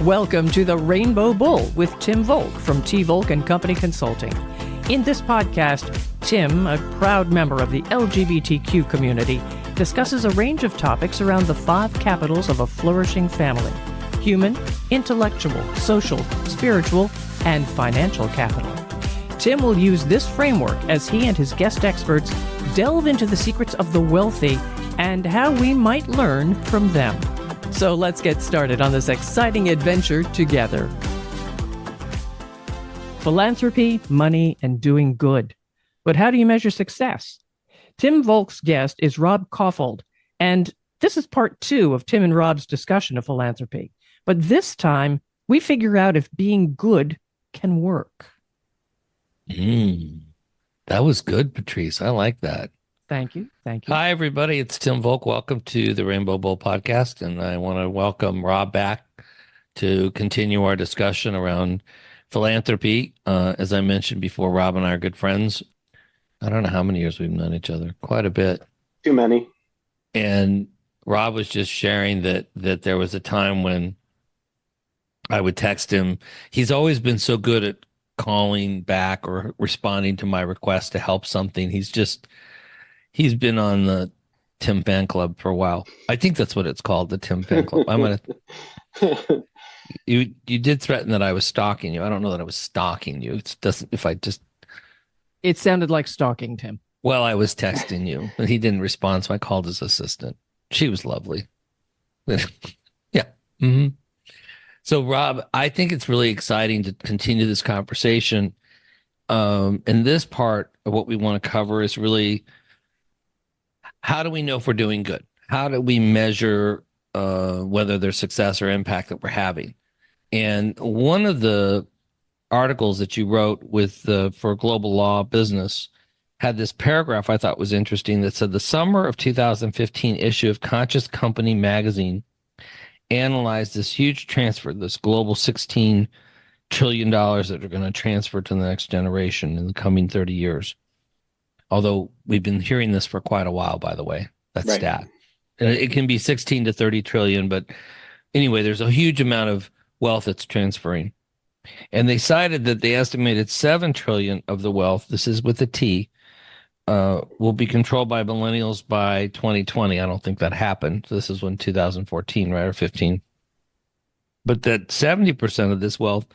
Welcome to the Rainbow Bull with Tim Volk from T. Volk and Company Consulting. In this podcast, Tim, a proud member of the LGBTQ community, discusses a range of topics around the 5 capitals of a flourishing family: human, intellectual, social, spiritual, and financial capital. Tim will use this framework as he and his guest experts delve into the secrets of the wealthy and how we might learn from them. So let's get started on this exciting adventure together. Philanthropy, money, and doing good. But how do you measure success? Tim Volk's guest is Rob Kaufold, and this is part 2 of Tim and Rob's discussion of philanthropy. But this time, we figure out if being good can work. That was good, Patrice. I like that. Thank you. Hi, everybody. It's Tim Volk. Welcome to the Rainbow Bull podcast. And I want to welcome Rob back to continue our discussion around philanthropy. As I mentioned before, Rob and I are good friends. I don't know how many years we've known each other. Quite a bit. Too many. And Rob was just sharing that there was a time when I would text him. He's always been so good at calling back or responding to my request to help something. He's been on the Tim Fan Club for a while. I think that's what it's called, the Tim Fan Club. I'm gonna. You did threaten that I was stalking you. I don't know that I was stalking you. It doesn't. If I just. It sounded like stalking, Tim. Well, I was texting you, and he didn't respond, so I called his assistant. She was lovely. Yeah. Mm-hmm. So, Rob, I think it's really exciting to continue this conversation. And this part of what we want to cover is really, how do we know if we're doing good? How do we measure whether there's success or impact that we're having? And one of the articles that you wrote for Global Law Business had this paragraph I thought was interesting that said the summer of 2015 issue of Conscious Company magazine analyzed this huge transfer, this global $16 trillion that are going to transfer to the next generation in the coming 30 years. Although we've been hearing this for quite a while, by the way, that Right. stat. And it can be 16 to 30 trillion, but anyway, there's a huge amount of wealth that's transferring. And they cited that they estimated 7 trillion of the wealth, this is with a T, will be controlled by millennials by 2020. I don't think that happened. This is when 2014, right, or 15. But that 70% of this wealth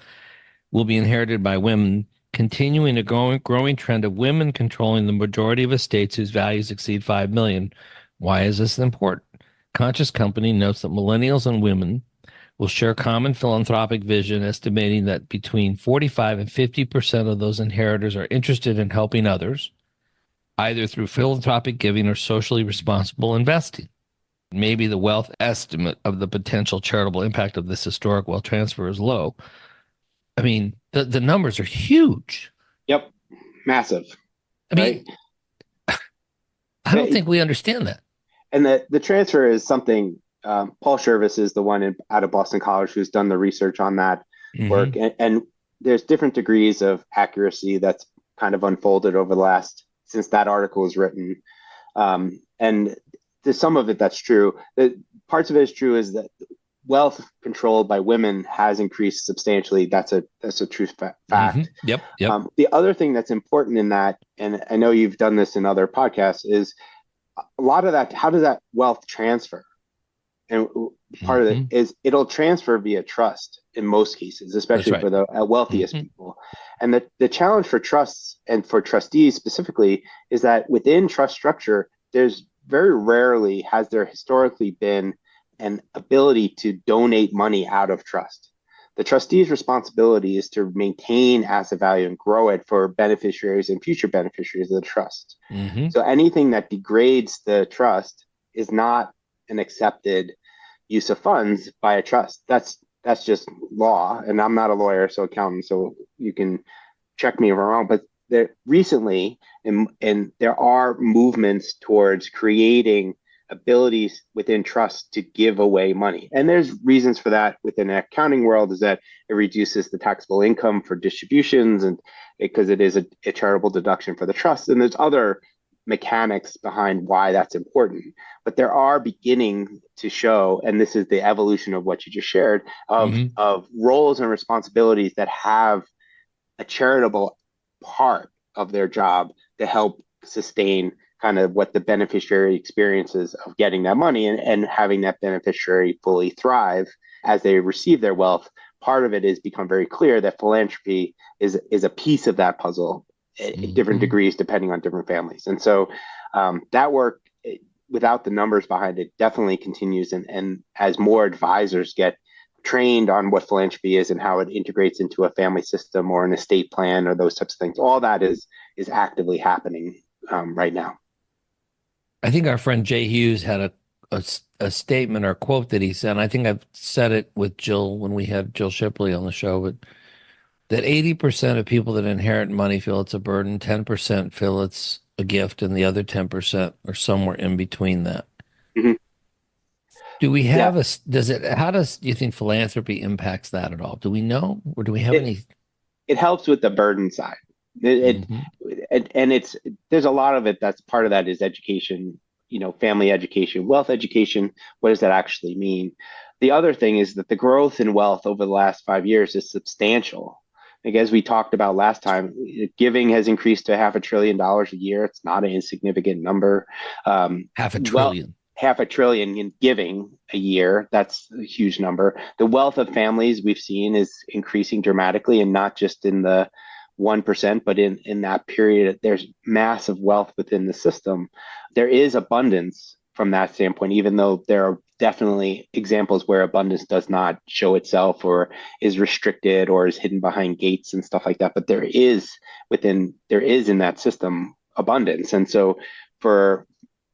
will be inherited by women, continuing a growing trend of women controlling the majority of estates whose values exceed 5 million. Why is this important? Conscious Company notes that millennials and women will share common philanthropic vision, estimating that between 45 and 50% of those inheritors are interested in helping others, either through philanthropic giving or socially responsible investing. Maybe the wealth estimate of the potential charitable impact of this historic wealth transfer is low. I mean, the numbers are huge. Yep. Massive. I mean, right? I don't think we understand that. And the transfer is something, Paul Shervis is the one out of Boston College who's done the research on that work. And there's different degrees of accuracy that's kind of unfolded over the last, since that article was written. And there's some of it that's true. Parts of it is true is that wealth controlled by women has increased substantially. That's a true fact. Yep. The other thing that's important in that, and I know you've done this in other podcasts, is a lot of that. How does that wealth transfer? And part of it is it'll transfer via trust in most cases, especially for the wealthiest people. And the challenge for trusts and for trustees specifically is that within trust structure, there's very rarely has there historically been an ability to donate money out of trust. The trustee's responsibility is to maintain asset value and grow it for beneficiaries and future beneficiaries of the trust. So anything that degrades the trust is not an accepted use of funds by a trust. That's just law. And I'm not a lawyer, so accountant, so you can check me if I'm wrong, but recently, and there are movements towards creating abilities within trust to give away money. And there's reasons for that within the accounting world, is that it reduces the taxable income for distributions, and because it is a charitable deduction for the trust. And there's other mechanics behind why that's important, but there are beginning to show, and this is the evolution of what you just shared, of roles and responsibilities that have a charitable part of their job to help sustain kind of what the beneficiary experiences of getting that money, and having that beneficiary fully thrive as they receive their wealth. Part of it has become very clear that philanthropy is a piece of that puzzle at different degrees depending on different families. And so that work, without the numbers behind it, definitely continues. And as more advisors get trained on what philanthropy is and how it integrates into a family system or an estate plan or those types of things, all that is actively happening right now. I think our friend Jay Hughes had a statement or quote that he said, and I think I've said it with Jill when we had Jill Shipley on the show, but that 80% of people that inherit money feel it's a burden, 10% feel it's a gift, and the other 10% are somewhere in between that. Mm-hmm. Do we have how do you think philanthropy impacts that at all? Do we know, or do we have any? It helps with the burden side. And there's a lot of it that's part of that is education, family education, wealth education. What does that actually mean? The other thing is that the growth in wealth over the last 5 years is substantial. Like, as we talked about last time, giving has increased to $500 billion a year. It's not an insignificant number. $500 billion. $500 billion in giving a year. That's a huge number. The wealth of families we've seen is increasing dramatically, and not just in the 1%, but in that period, there's massive wealth within the system. There is abundance from that standpoint, even though there are definitely examples where abundance does not show itself or is restricted or is hidden behind gates and stuff like that. But there is in that system abundance. And so for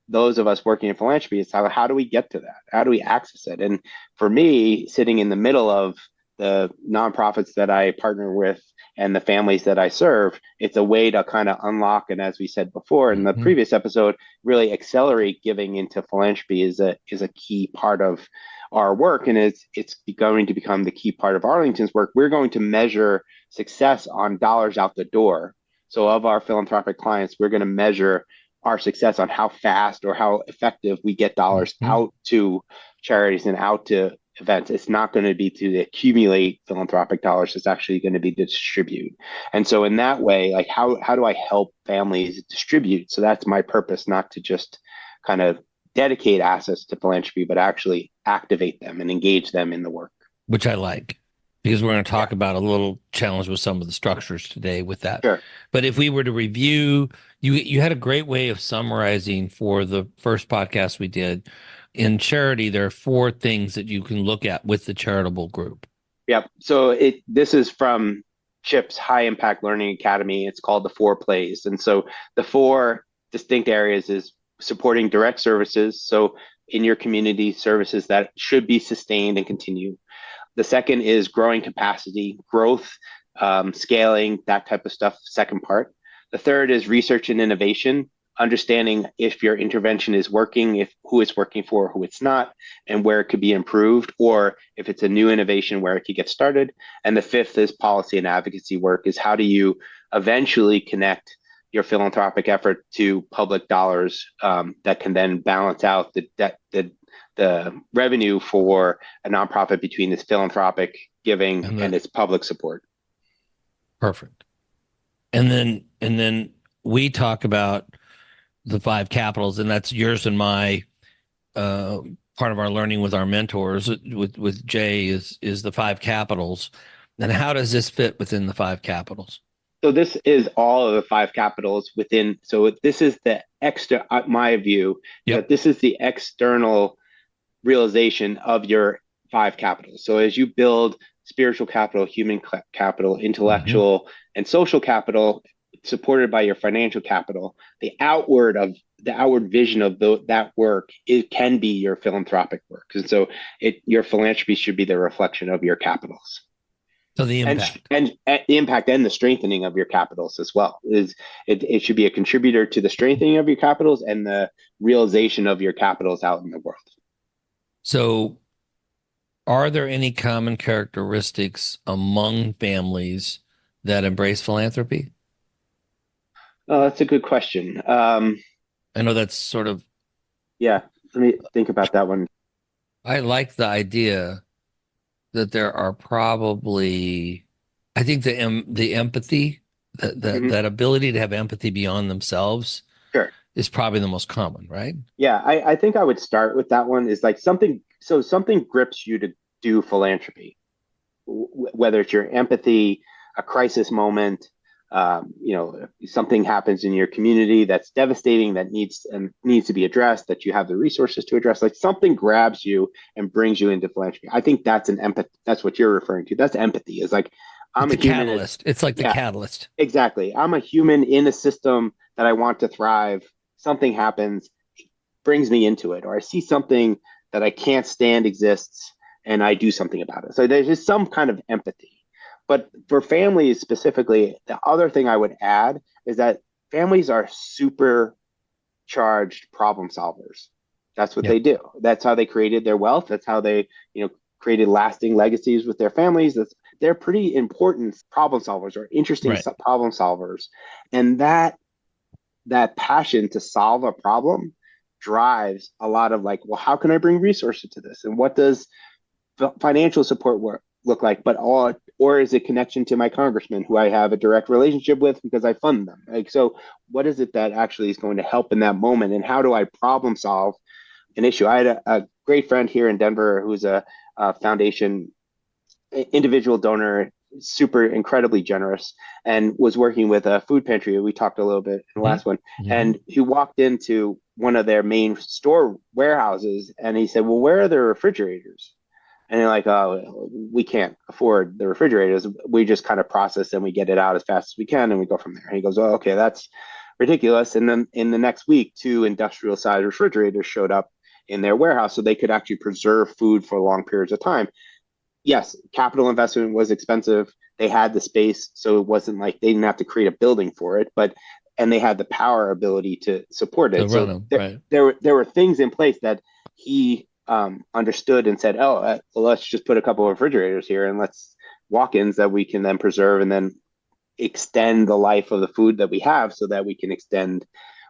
those of us working in philanthropy, it's how do we get to that? How do we access it? And for me, sitting in the middle of the nonprofits that I partner with and the families that I serve, it's a way to kind of unlock, and as we said before in the previous episode, really accelerate giving into philanthropy is a key part of our work, and it's going to become the key part of Arlington's work. We're going to measure success on dollars out the door. So of our philanthropic clients, we're going to measure our success on how fast or how effective we get dollars out to charities and out to events. It's not going to be to accumulate philanthropic dollars. It's actually going to be to distribute. And so in that way, like how do I help families distribute? So that's my purpose, not to just kind of dedicate assets to philanthropy, but actually activate them and engage them in the work. Which I like, because we're going to talk about a little challenge with some of the structures today with that. Sure. But if we were to review, you had a great way of summarizing for the first podcast we did. In charity, there are 4 things that you can look at with the charitable group. Yep. So this is from CHIP's High Impact Learning Academy. It's called the 4 plays. And so the 4 distinct areas is supporting direct services. So in your community, services that should be sustained and continue. The second is growing capacity, growth, scaling, that type of stuff, second part. The third is research and innovation, understanding if your intervention is working, if who it's working for, who it's not, and where it could be improved, or if it's a new innovation, where it could get started. And the fifth is policy and advocacy work, is how do you eventually connect your philanthropic effort to public dollars that can then balance out the revenue for a nonprofit between its philanthropic giving and its public support. Perfect. And then we talk about the 5 capitals, and that's yours and my part of our learning with our mentors with Jay is the 5 capitals. And how does this fit within the 5 capitals? So this is all of the 5 capitals within. So this is the extra, my view, that this is the external realization of your 5 capitals. So as you build spiritual capital, human capital, intellectual and social capital, supported by your financial capital, the outward vision of that work, it can be your philanthropic work. And so your philanthropy should be the reflection of your capitals. So the impact and the impact and the strengthening of your capitals as well is it should be a contributor to the strengthening of your capitals and the realization of your capitals out in the world. So are there any common characteristics among families that embrace philanthropy? That's a good question. I know that's sort of, Yeah. Let me think about that one. I like the idea that there are probably, I think the empathy, Mhm. that ability to have empathy beyond themselves Sure. is probably the most common, right? Yeah, I think I would start with that one is like something grips you to do philanthropy, whether it's your empathy, a crisis moment, something happens in your community that's devastating that needs to be addressed, that you have the resources to address, like something grabs you and brings you into philanthropy. I think that's an empathy. That's what you're referring to. That's empathy. Is like I'm It's a a human. catalyst. It's like the Yeah, catalyst. exactly. I'm a human in a system that I want to thrive. Something happens, brings me into it, or I see something that I can't stand exists and I do something about it. So there's just some kind of empathy. But for families specifically, the other thing I would add is that families are super charged problem solvers. That's what Yep. they do. That's how they created their wealth. That's how they, created lasting legacies with their families. They're pretty important problem solvers or interesting Right. problem solvers. And that passion to solve a problem drives a lot of like, well, how can I bring resources to this? And what does financial support look like? But or is it connection to my congressman who I have a direct relationship with because I fund them? Like, so what is it that actually is going to help in that moment? And how do I problem solve an issue? I had a great friend here in Denver who's a foundation individual donor, super incredibly generous, and was working with a food pantry. We talked a little bit in the last one, Mm-hmm. and he walked into one of their main store warehouses, and he said, "Well, where are the refrigerators?" And they're like, "Oh, we can't afford the refrigerators. We just kind of process and we get it out as fast as we can, and we go from there." And he goes, "Oh, okay, that's ridiculous." And then in the next week, 2 industrial-sized refrigerators showed up in their warehouse, so they could actually preserve food for long periods of time. Yes, capital investment was expensive. They had the space, so it wasn't like they didn't have to create a building for it, and they had the power ability to support To it. run So them, right? there were things in place that he understood and said, "Oh, well, let's just put a couple of refrigerators here and let's walk-ins that we can then preserve and then extend the life of the food that we have, so that we can extend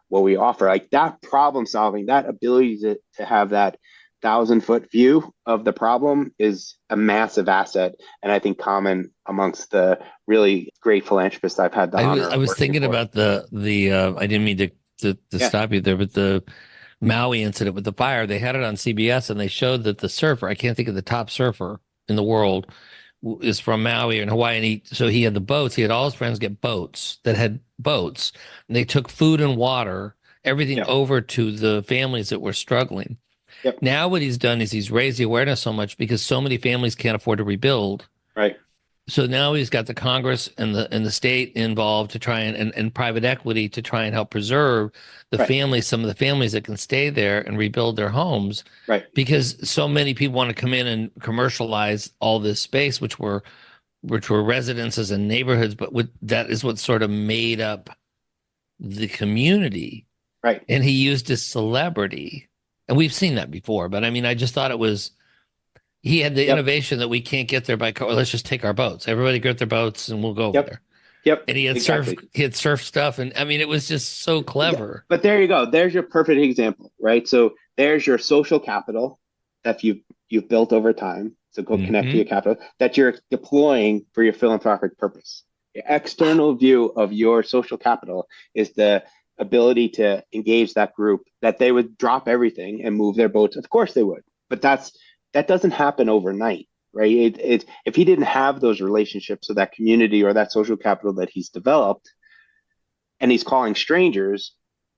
what we offer." Like that problem solving, that ability to have that 1,000-foot view of the problem is a massive asset, and I think common amongst the really great philanthropists I've had the honor I of was working thinking for. about the I didn't mean to Yeah, stop you there, but the Maui incident with the fire, they had it on CBS and they showed that the surfer, I can't think of the top surfer in the world, is from Maui or in Hawaii. And he had the boats. He had all his friends get boats that had boats, and they took food and water, everything yeah, over to the families that were struggling. yep, Now what he's done is he's raised the awareness so much because so many families can't afford to rebuild. right, So now he's got the Congress and the state involved to try and private equity to try and help preserve the right, families, some of the families that can stay there and rebuild their homes, right, because so many people want to come in and commercialize all this space, which were residences and neighborhoods, but that is what sort of made up the community. right. And he used his celebrity, and we've seen that before. But I mean, I just thought it was. He had the Yep, innovation that we can't get there by car. Let's just take our boats. Everybody get their boats and we'll go over yep, there. yep, And exactly. he had surf stuff. And I mean, it was just so clever. But there you go. There's your perfect example, right? So there's your social capital that you've built over time. So go connect to Hmm. your capital that you're deploying for your philanthropic purpose. Your external view of your social capital is the ability to engage that group, that they would drop everything and move their boats. Of course they would, but that doesn't happen overnight, right? If he didn't have those relationships or that community or that social capital that he's developed, and he's calling strangers,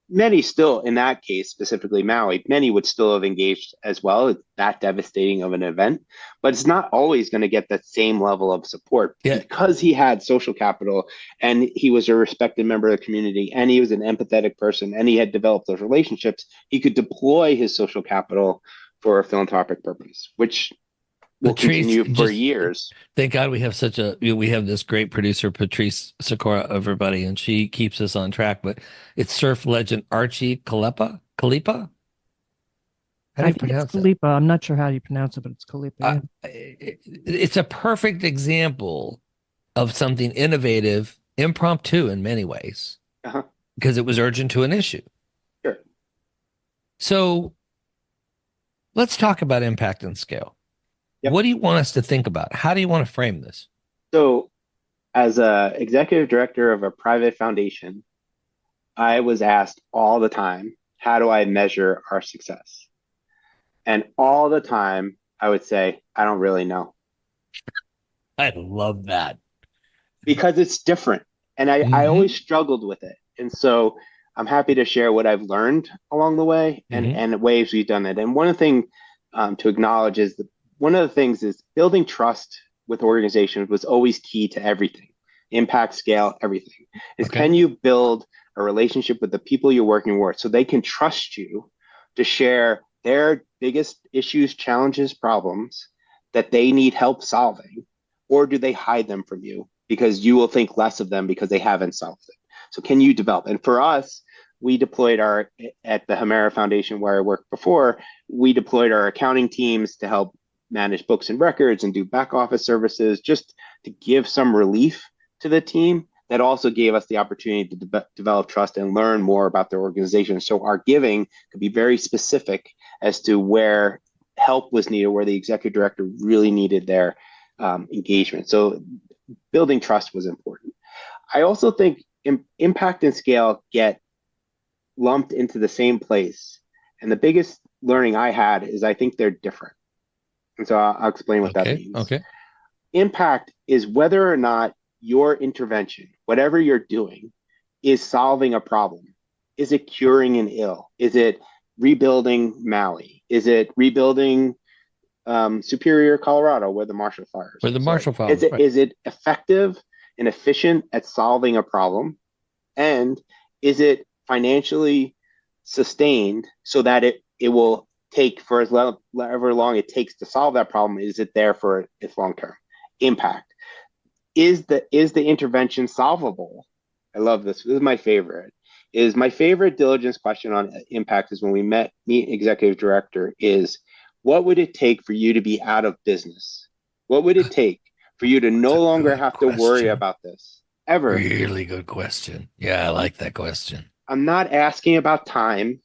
many still, in that case, specifically Maui, many would still have engaged as well. It's that devastating of an event, but it's not always going to get that same level of support Yeah. because he had social capital and he was a respected member of the community and he was an empathetic person and he had developed those relationships. He could deploy his social capital for a philanthropic purpose, which will Patrice, continue for just years. thank God we have this great producer, Patrice Sikora, everybody, and she keeps us on track. But it's surf legend Archie Kalipa. How do I you think it's pronounce it? Kalipa. I'm not sure how you pronounce it, but it's Kalipa. Yeah. It's a perfect example of something innovative, impromptu in many ways, Uh-huh. because it was urgent to an issue. Sure. So let's talk about impact and scale. Yep. What do you want us to think about? How do you want to frame this? So, as a executive director of a private foundation, I was asked all the time, how do I measure our success? And all the time, I would say, I don't really know. I love that. Because it's different. And I always struggled with it. And so I'm happy to share what I've learned along the way and ways we've done it. And one of the things to acknowledge is that one of the things is building trust with organizations was always key to everything. Impact, scale, everything. Is can you build a relationship with the people you're working with so they can trust you to share their biggest issues, challenges, problems that they need help solving, or do they hide them from you because you will think less of them because they haven't solved it? So can you develop? And for us, we deployed at the Hamera Foundation where I worked before, we deployed our accounting teams to help manage books and records and do back office services just to give some relief to the team. That also gave us the opportunity to develop trust and learn more about their organization. So our giving could be very specific as to where help was needed, where the executive director really needed their engagement. So building trust was important. I also think impact and scale get lumped into the same place. And the biggest learning I had is I think they're different. And so I'll explain what that means. Okay. Impact is whether or not your intervention, whatever you're doing, is solving a problem. Is it curing an ill? Is it rebuilding Maui? Is it rebuilding Superior, Colorado, where the Marshall fires? Where the Marshall fires. Is it effective and efficient at solving a problem? And is it financially sustained so that it will take for however long it takes to solve that problem? Is it there for its long term impact? Is the intervention solvable? I love this. This is my favorite. Is my favorite diligence question on impact is when we meet executive director is, what would it take for you to be out of business? What would it take for you to no longer have to worry about this ever? Really good question. Yeah, I like that question. I'm not asking about time,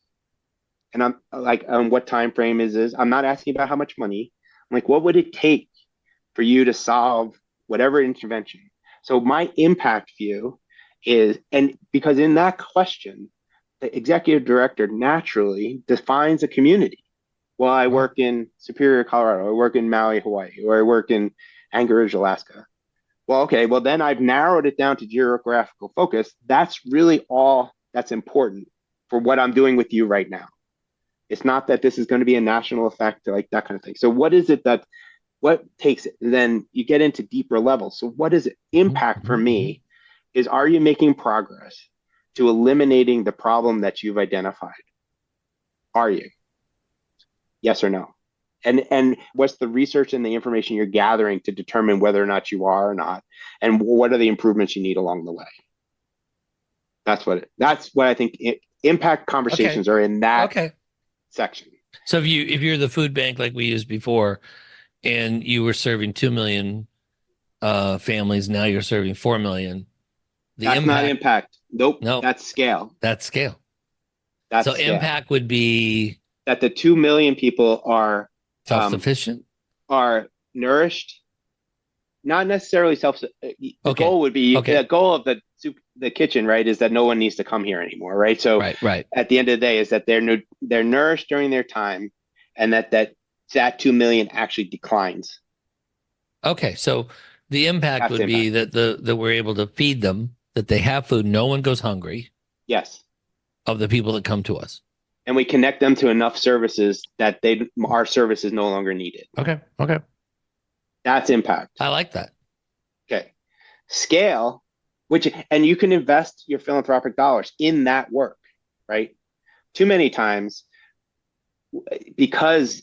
and I'm like, what time frame is this? I'm not asking about how much money. I'm like, what would it take for you to solve whatever intervention? So my impact view is, and because in that question, the executive director naturally defines a community. Well, I work in Superior, Colorado, I work in Maui, Hawaii, or I work in Anchorage, Alaska. Well, okay, well then I've narrowed it down to geographical focus. That's really all that's important for what I'm doing with you right now. It's not that this is going to be a national effect, like that kind of thing. So what is it what takes it? And then you get into deeper levels. So what is it? Impact for me is, are you making progress to eliminating the problem that you've identified? Are you? Yes or no? And what's the research and the information you're gathering to determine whether or not you are or not? And what are the improvements you need along the way? That's what I think impact conversations are in that section. So if you're the food bank like we used before, and you were serving 2 million families, now you're serving 4 million. That's not impact. Nope. No, that's scale. That's scale. That's scale. Impact would be that the 2 million people are self-sufficient, are nourished, not necessarily the goal would be the goal of the kitchen, right, is that no one needs to come here anymore, right? So right. At the end of the day is that they're nourished during their time, and that 2 million actually declines. Okay, so the impact would be that we're able to feed them, that they have food, no one goes hungry. Yes. Of the people that come to us. And we connect them to enough services that our service is no longer needed. Okay. That's impact. I like that. Okay. Scale, and you can invest your philanthropic dollars in that work, right? Too many times, because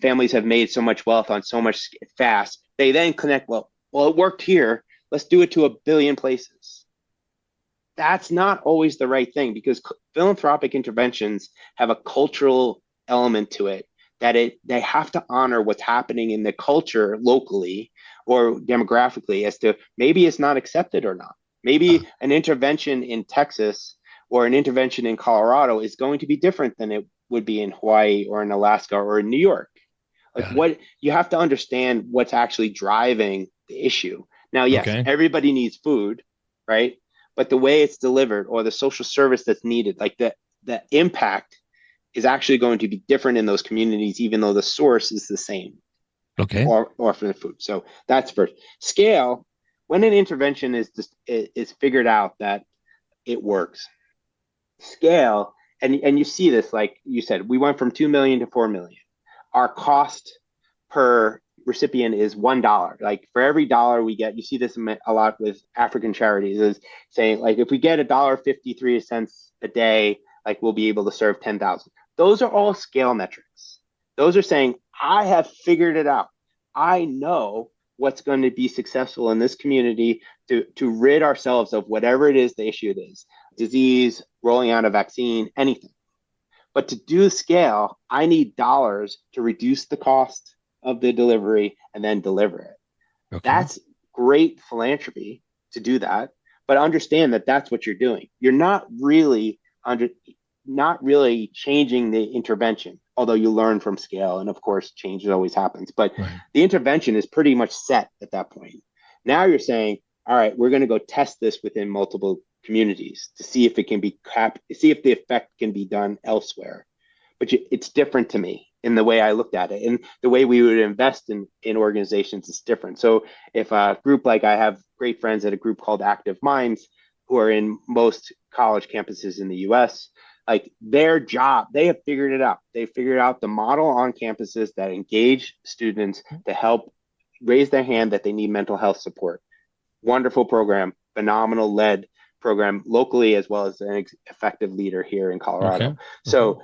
families have made so much wealth on so much fast, they then connect, well, it worked here. Let's do it to 1 billion places. That's not always the right thing, because philanthropic interventions have a cultural element to it, that they have to honor what's happening in the culture locally or demographically, as to maybe it's not accepted or not. Maybe an intervention in Texas or an intervention in Colorado is going to be different than it would be in Hawaii or in Alaska or in New York. Like what you have to understand what's actually driving the issue. Now, yes, Okay. everybody needs food, right? But the way it's delivered or the social service that's needed, like the impact is actually going to be different in those communities, even though the source is the same. Okay. Or for the food. So that's first. Scale, when an intervention is figured out that it works. Scale, and you see this, like you said, we went from 2 million to 4 million. Our cost per recipient is $1. Like for every dollar we get, you see this a lot with African charities, is saying like if we get $1.53 a day, like we'll be able to serve 10,000. Those are all scale metrics. Those are saying, I have figured it out. I know what's going to be successful in this community to rid ourselves of whatever it is the issue it is, disease, rolling out a vaccine, anything. But to do scale, I need dollars to reduce the cost of the delivery and then deliver it. Okay. That's great philanthropy to do that, but understand that that's what you're doing. You're not really changing the intervention, although you learn from scale, and of course change always happens, but the intervention is pretty much set at that point. Now you're saying, all right, we're going to go test this within multiple communities to see if it can be see if the effect can be done elsewhere. But it's different to me in the way I looked at it, and the way we would invest in organizations is different. So if a group, like I have great friends at a group called Active Minds who are in most college campuses in the US, like their job, they have figured it out. They figured out the model on campuses that engage students to help raise their hand that they need mental health support. Wonderful program, phenomenal led program locally, as well as an effective leader here in Colorado. Okay. So,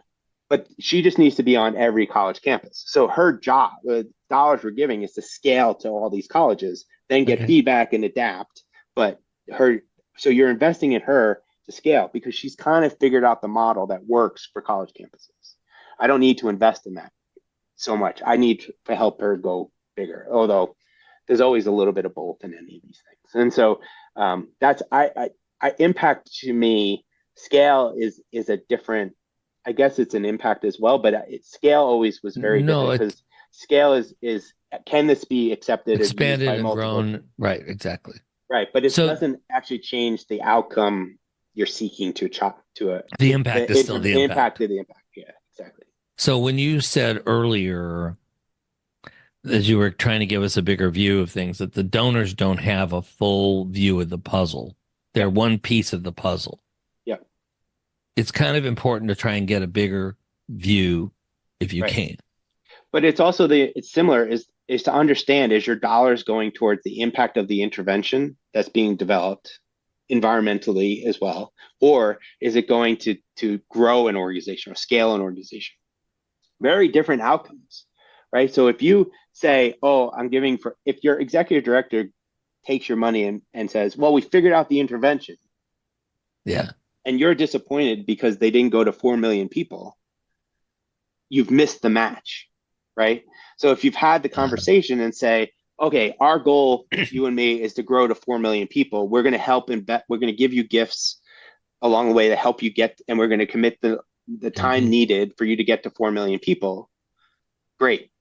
but she just needs to be on every college campus. So her job, the dollars we're giving, is to scale to all these colleges, then get feedback and adapt. But so you're investing in her to scale because she's kind of figured out the model that works for college campuses. I don't need to invest in that so much. I need to help her go bigger, although there's always a little bit of both in any of these things. And so that's impact to me. Scale is a different, I guess it's an impact as well, but scale always was very different because scale is can this be accepted, expanded and multiple... grown? Right, exactly. Right, but it doesn't actually change the outcome you're seeking to the impact is still the impact. Of the impact. Yeah, exactly. So when you said earlier, as you were trying to give us a bigger view of things, that the donors don't have a full view of the puzzle. They're one piece of the puzzle. Yeah. It's kind of important to try and get a bigger view if you can. But it's also it's similar is to understand, is your dollars going towards the impact of the intervention that's being developed environmentally as well, or is it going to grow an organization or scale an organization? Very different outcomes, right? So if you say, oh, I'm giving if your executive director takes your money and says, well, we figured out the intervention. Yeah. And you're disappointed because they didn't go to 4 million people, you've missed the match, right? So if you've had the conversation and say, okay, our goal, you and me, is to grow to 4 million people. We're going to help invest. We're going to give you gifts along the way to help you get, and we're going to commit the time needed for you to get to 4 million people. Great.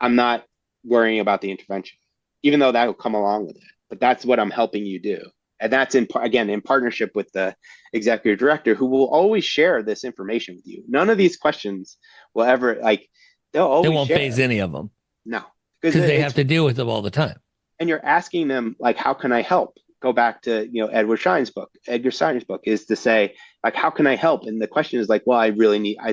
I'm not worrying about the intervention, even though that will come along with it. But that's what I'm helping you do. And that's in partnership with the executive director, who will always share this information with you. None of these questions will ever they won't phase any of them. No. Because they have to deal with them all the time. And you're asking them, like, how can I help? Go back to, Edgar Stein's book is to say, like, how can I help? And the question is like, well, I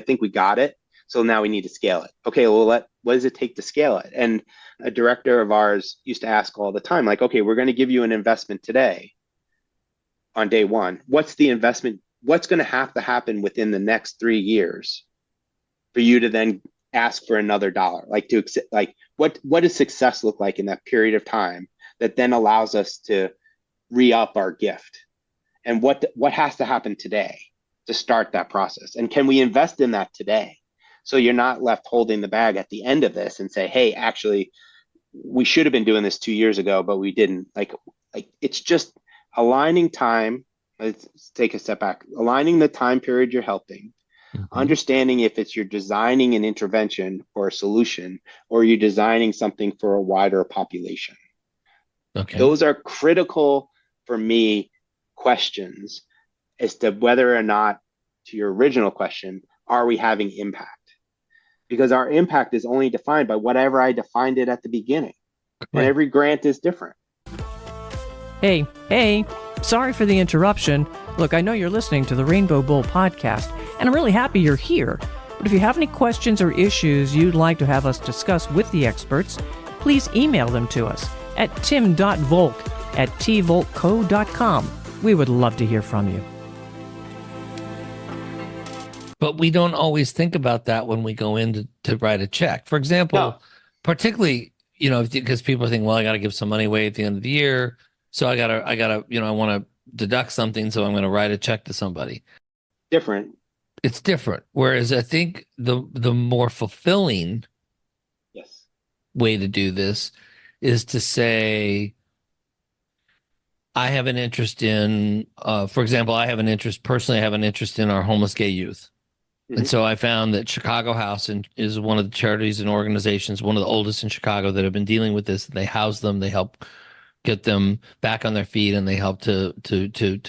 think we got it. So now we need to scale it. Okay, well, what does it take to scale it? And a director of ours used to ask all the time, like, okay, we're going to give you an investment today on day one. What's the investment? What's going to have to happen within the next 3 years for you to then ask for another dollar? What does success look like in that period of time that then allows us to re-up our gift? And what has to happen today to start that process? And can we invest in that today? So you're not left holding the bag at the end of this and say, hey, actually, we should have been doing this 2 years ago, but we didn't. Like it's just aligning time. Let's take a step back. Aligning the time period you're helping Understanding if it's you're designing an intervention or a solution, or you're designing something for a wider population. Okay. Those are critical for me questions as to whether or not, to your original question, are we having impact? Because our impact is only defined by whatever I defined it at the beginning. Correct. And every grant is different. Hey, sorry for the interruption. Look, I know you're listening to the Rainbow Bowl podcast, and I'm really happy you're here. But if you have any questions or issues you'd like to have us discuss with the experts, please email them to us at tim.volk@tvolkco.com. We would love to hear from you. But we don't always think about that when we go in to write a check. For example, particularly, because people think, well, I got to give some money away at the end of the year. So I gotta, I want to deduct something. So I'm going to write a check to somebody. Different. It's different. Whereas I think the more fulfilling way to do this is to say, I have an interest in, for example, I have an interest in our homeless gay youth. Mm-hmm. And so I found that Chicago House is one of the charities and organizations, one of the oldest in Chicago, that have been dealing with this. They house them, they help get them back on their feet, and they help to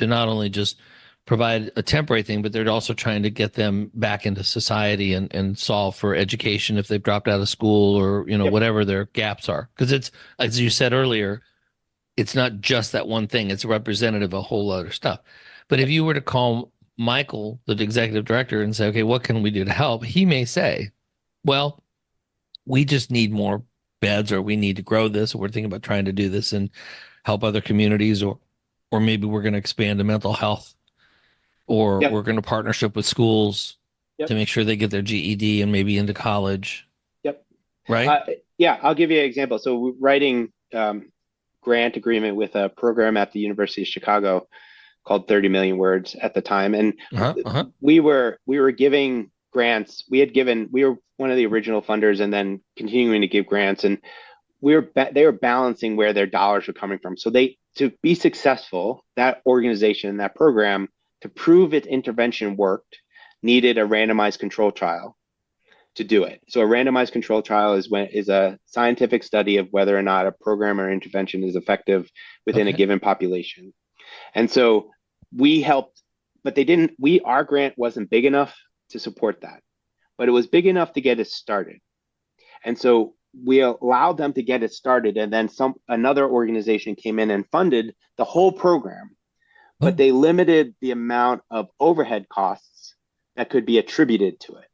not only just provide a temporary thing, but they're also trying to get them back into society and solve for education if they've dropped out of school or, whatever their gaps are. Because it's, as you said earlier, it's not just that one thing. It's representative of a whole other stuff. But if you were to call Michael, the executive director, and say, okay, what can we do to help? He may say, well, we just need more beds, or we need to grow this, or we're thinking about trying to do this and help other communities, or maybe we're going to expand to mental health, or we're going to partnership with schools to make sure they get their GED and maybe into college. Right? I'll give you an example. So we're writing grant agreement with a program at the University of Chicago called 30 Million Words at the time. And we were giving grants. We were one of the original funders and then continuing to give grants. And they were balancing where their dollars were coming from. So to be successful, that organization, that program, to prove its intervention worked, needed a randomized control trial to do it. So a randomized control trial is a scientific study of whether or not a program or intervention is effective within a given population. And so we helped, but our grant wasn't big enough to support that, but it was big enough to get it started. And so we allowed them to get it started. And then another organization came in and funded the whole program, but they limited the amount of overhead costs that could be attributed to it.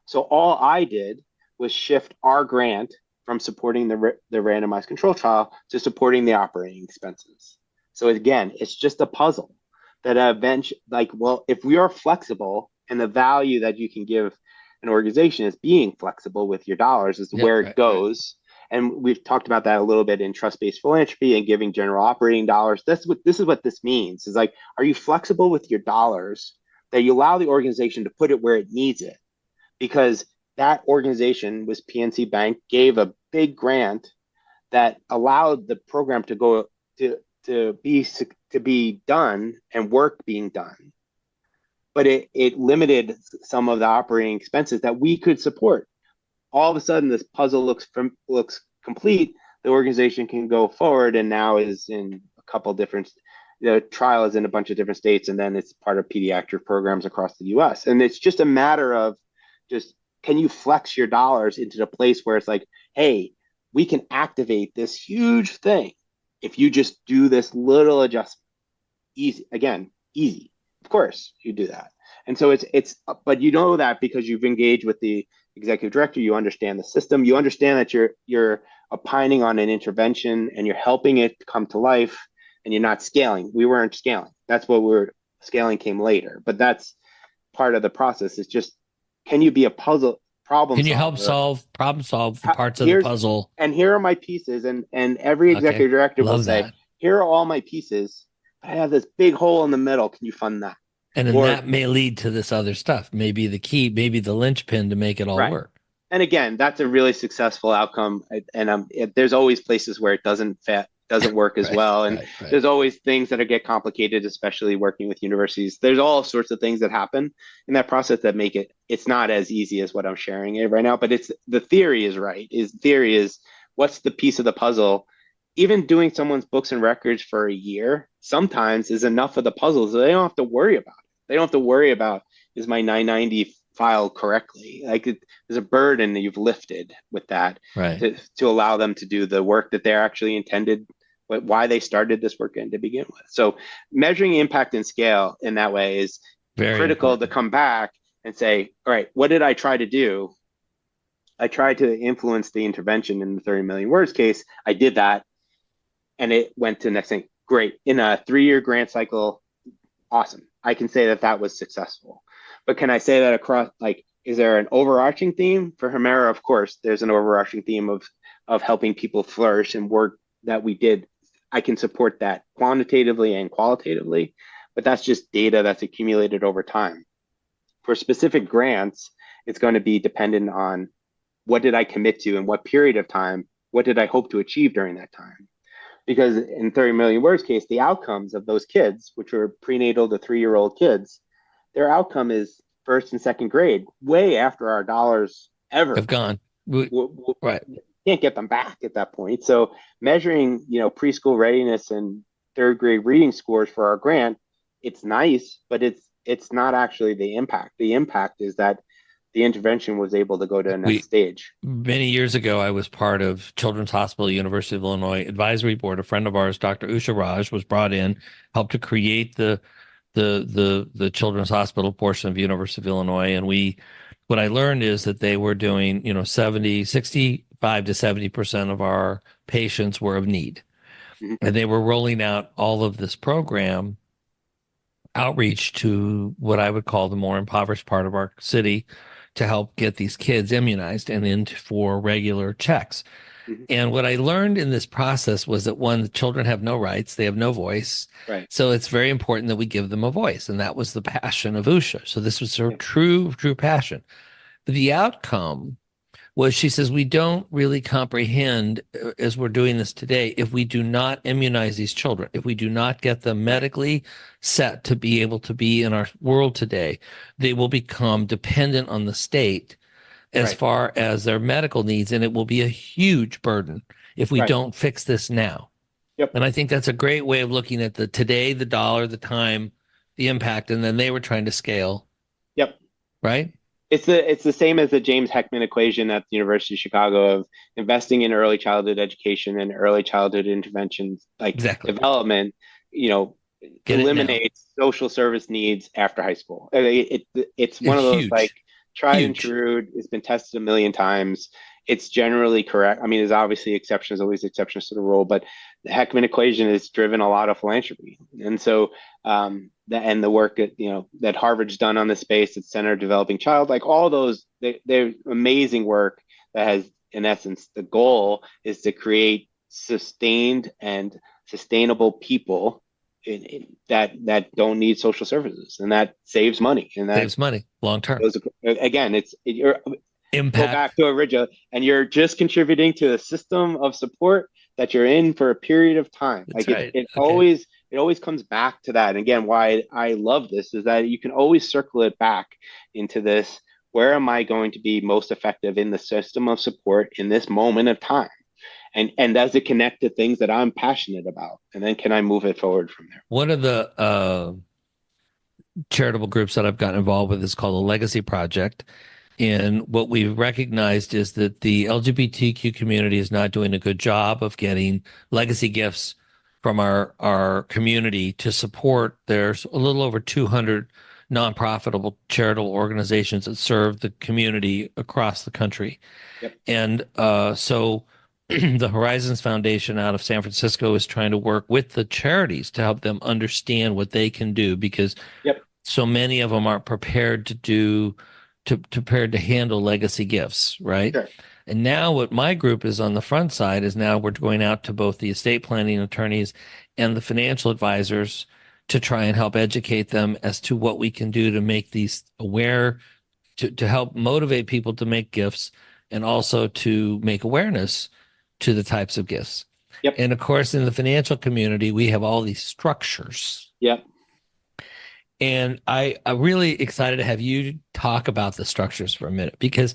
So all I did was shift our grant from supporting the randomized control trial to supporting the operating expenses. So again, it's just a puzzle that eventually, if we are flexible, and the value that you can give an organization is being flexible with your dollars is where it goes. Right. And we've talked about that a little bit in trust-based philanthropy and giving general operating dollars. This is what this means. Is are you flexible with your dollars that you allow the organization to put it where it needs it? Because that organization was PNC Bank, gave a big grant that allowed the program to go to be done and work being done. But it limited some of the operating expenses that we could support. All of a sudden, this puzzle looks complete. The organization can go forward, and now is in a couple different. The trial is in a bunch of different states, and then it's part of pediatric programs across the U.S. And it's just a matter of can you flex your dollars into the place where it's hey, we can activate this huge thing if you just do this little adjustment. Easy. Of course, you do that. And so but you know that because you've engaged with the executive director, you understand the system, you understand that you're opining on an intervention and you're helping it come to life, and you're not scaling. We weren't scaling. That's what scaling came later. But that's part of the process. It's just, can you be a problem solver? Can you help problem solve the parts of the puzzle? And here are my pieces. And every executive director will say, here are all my pieces. I have this big hole in the middle. Can you fund that? And then that may lead to this other stuff. Maybe the key, maybe the linchpin to make it all work. And again, that's a really successful outcome. And there's always places where it doesn't fit. doesn't work as well. And right. there's always things that get complicated, especially working with universities. There's all sorts of things that happen in that process that make it's not as easy as what I'm sharing it right now, but the theory is right. Theory is what's the piece of the puzzle. Even doing someone's books and records for a year sometimes is enough of the puzzle so they don't have to worry about it. They don't have to worry about, is my 990 filed correctly? There's a burden that you've lifted with that, right, to allow them to do the work that they're actually intended, why they started this work in to begin with. So measuring impact and scale in that way is very critical important. to come back and say, all right, what did I try to do? I tried to influence the intervention in the 30 million words case. I did that, and it went to the next thing. Great. In a 3-year grant cycle, awesome. I can say that was successful. But can I say that across, is there an overarching theme for Hemera? Of course, there's an overarching theme of helping people flourish, and work that we did. I can support that quantitatively and qualitatively, but that's just data that's accumulated over time. For specific grants, it's going to be dependent on what did I commit to and what period of time, what did I hope to achieve during that time? Because in 30 million words case, the outcomes of those kids, which were prenatal to 3-year-old kids, their outcome is first and second grade, way after our dollars ever have gone. Right. Can't get them back at that point. So measuring, preschool readiness and third grade reading scores for our grant, it's nice, but it's not actually the impact. The impact is that the intervention was able to go to the next stage. Many years ago, I was part of Children's Hospital, University of Illinois Advisory Board. A friend of ours, Dr. Usha Raj, was brought in, helped to create the Children's Hospital portion of University of Illinois. And what I learned is that they were doing, 65 to 70% of our patients were of need. Mm-hmm. And they were rolling out all of this program outreach to what I would call the more impoverished part of our city, to help get these kids immunized and in for regular checks. Mm-hmm. And what I learned in this process was that, one, the children have no rights, they have no voice. Right. So it's very important that we give them a voice. And that was the passion of Usha. So this was her true passion. But the outcome was, she says, we don't really comprehend, as we're doing this today, if we do not immunize these children, if we do not get them medically set to be able to be in our world today, they will become dependent on the state as far as their medical needs. And it will be a huge burden if we don't fix this now. Yep. And I think that's a great way of looking at the today, the dollar, the time, the impact, and then they were trying to scale. Yep. Right? It's the same as the James Heckman equation at the University of Chicago of investing in early childhood education and early childhood interventions, development, eliminates social service needs after high school. It's one of those tried and true. It's been tested a million times. It's generally correct. I mean, there's obviously exceptions, always exceptions to the rule, but the Heckman equation has driven a lot of philanthropy. And so, the work that Harvard's done on the space at Center Developing Child, all those, they're amazing work that has, in essence, the goal is to create sustained and sustainable people that don't need social services, and that saves money. And that saves money long term. Again, you're impact. Go back to original, and you're just contributing to a system of support that you're in for a period of time. It always comes back to that. And again, why I love this is that you can always circle it back into this. Where am I going to be most effective in the system of support in this moment of time? And does it connect to things that I'm passionate about? And then can I move it forward from there? One of the charitable groups that I've gotten involved with is called the Legacy Project. And what we've recognized is that the LGBTQ community is not doing a good job of getting legacy gifts from our community to support. There's a little over 200 non-profitable charitable organizations that serve the community across the country. Yep. And so the Horizons Foundation out of San Francisco is trying to work with the charities to help them understand what they can do, because so many of them aren't prepared prepared to handle legacy gifts, right? Sure. And now what my group is on the front side is, now we're going out to both the estate planning attorneys and the financial advisors to try and help educate them as to what we can do to make these aware, to help motivate people to make gifts, and also to make awareness to the types of gifts. Yep. And of course, in the financial community, we have all these structures. Yep. And I'm really excited to have you talk about the structures for a minute, because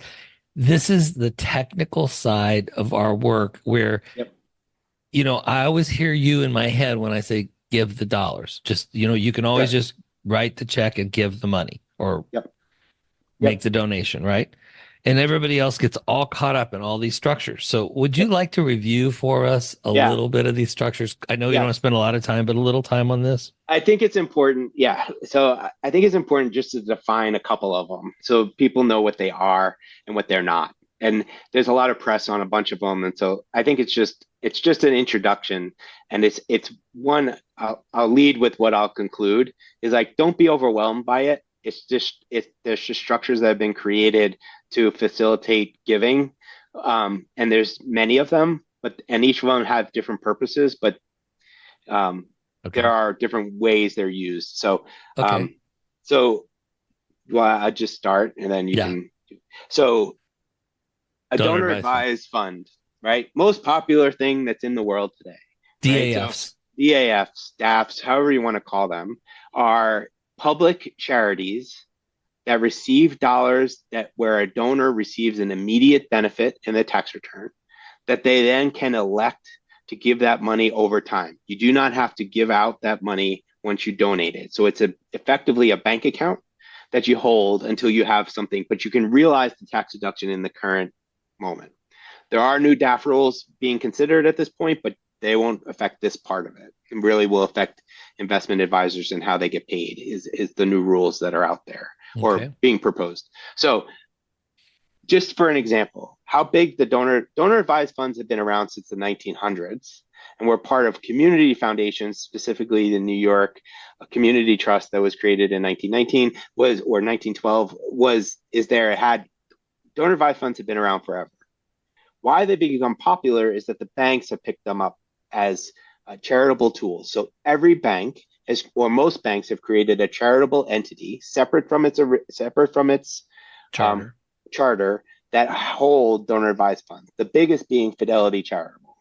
this is the technical side of our work where, Yep. I always hear you in my head when I say give the dollars. Just, you can always just write the check and give the money, or Yep. make the donation, right? And everybody else gets all caught up in all these structures. So would you like to review for us a little bit of these structures? I know you don't want to spend a lot of time, but a little time on this. I think it's important. Yeah. So I think it's important just to define a couple of them so people know what they are and what they're not. And there's a lot of press on a bunch of them. And so I think it's just an introduction. And it's one, I'll lead with what I'll conclude is like, don't be overwhelmed by it. There's just structures that have been created to facilitate giving. And there's many of them, and each one have different purposes, but there are different ways they're used. So, I'll just start and then you can. So a donor advised fund, right? Most popular thing that's in the world today. DAFs. Right? So, DAFs, DAFs, however you want to call them, are public charities that receive dollars where a donor receives an immediate benefit in the tax return that they then can elect to give that money over time. You do not have to give out that money once you donate it. So it's effectively a bank account that you hold until you have something, but you can realize the tax deduction in the current moment. There are new DAF rules being considered at this point, but they won't affect this part of it. It really will affect investment advisors and how they get paid is the new rules that are out there or being proposed. So just for an example, how big the donor advised funds have been around since the 1900s, and we're part of community foundations, specifically the New York Community Trust that was created in 1919 or 1912 donor advised funds have been around forever. Why they become popular is that the banks have picked them up as charitable tools. So every bank most banks have created a charitable entity separate from its charter that hold donor advised funds. The biggest being Fidelity Charitable.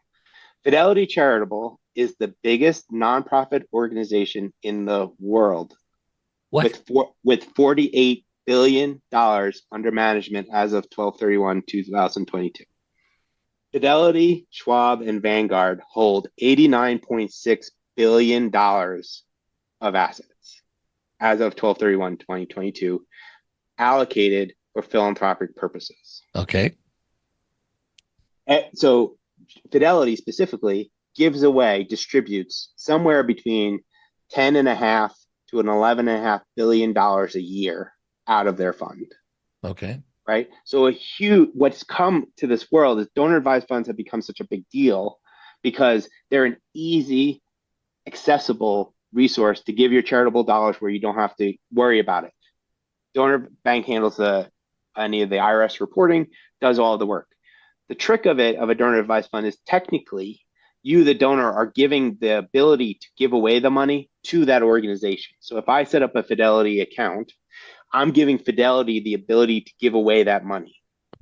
Fidelity Charitable is the biggest nonprofit organization in the world. With $48 billion under management as of 12/31/2022. Fidelity, Schwab, and Vanguard hold $89.6 billion of assets as of 12/31/2022, allocated for philanthropic purposes. Okay. So Fidelity specifically distributes somewhere between $10.5 to $11.5 billion a year out of their fund. Okay. Right. So what's come to this world is donor advised funds have become such a big deal because they're an easy, accessible resource to give your charitable dollars where you don't have to worry about it. Donor bank handles any of the IRS reporting, does all the work. The trick of a donor advised fund is technically you, the donor, are giving the ability to give away the money to that organization. So if I set up a Fidelity account, I'm giving Fidelity the ability to give away that money.